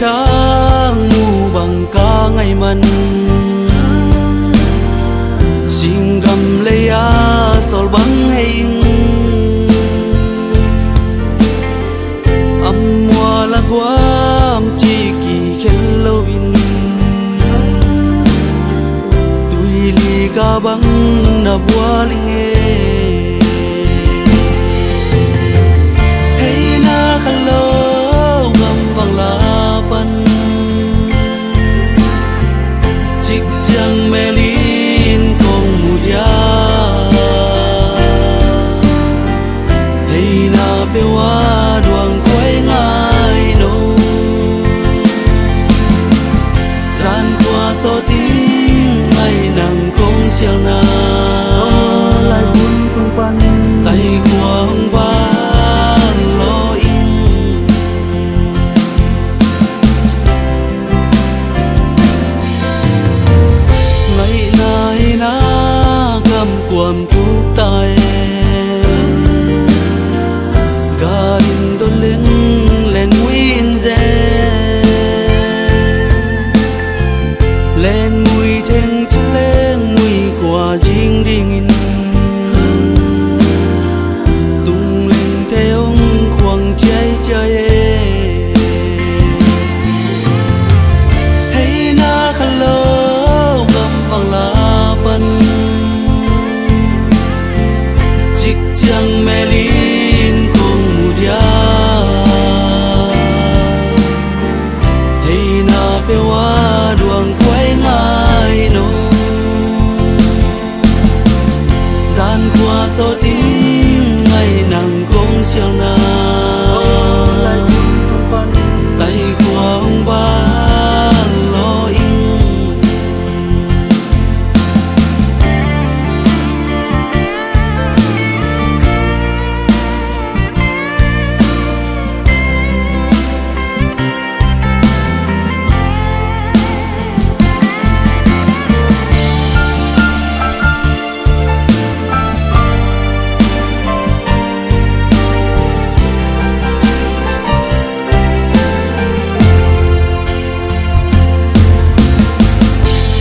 thang mu bằng ca ngày mần xin gầm lấy sol băng hình âm hoa là quam chỉ kỳ khen lâu in tui li ca băng na bua linh hey na khalo ngam vang la pan chik chang melin kong mudia hey na bewa duang koi ngai no gian qua so tin ngày nàng kong siang na lại buồn tung pan tay quang va lo in ngày nay na gam quam thuốc tay garin đôn lên lên win lên mùi thèn lên mùi qua riêng riêng in tung lên theo khoang cháy cháy hey na khalo gam vang la pan chik chang melin kong mudia hey na bewa duang quay ngai no gian qua so tin ngày nàng kong siang na lại buồn tung pan tay quang va lo in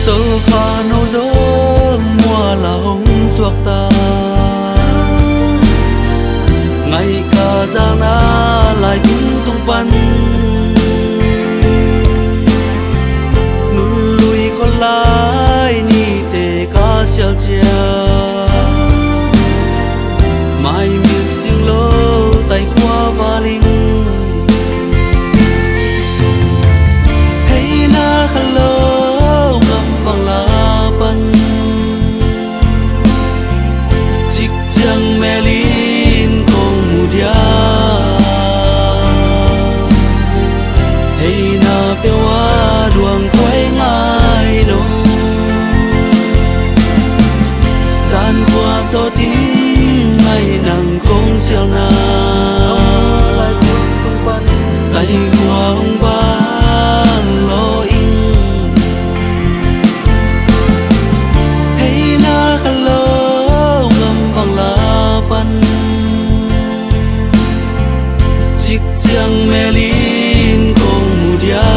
sol pha nâu gió mùa là hồng suộc ta ngày cả giang na lại tung tung pan nun lui con lai ni te ca sial chia mai mi sing lo tay qua va linh hey na khalo vang la pan chik chang melin kong mudia hey na bewa duang koi ngai no gian qua so tin ngày nàng kong siang na lại buồn tung pan tay quang va lo in hey na khalo ngam vang la pan chik chang melin kong mudia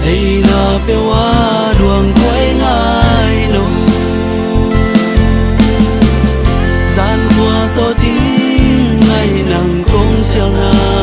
hey na bewa duang koi ngai no gian qua so tin ngày nàng kong siang na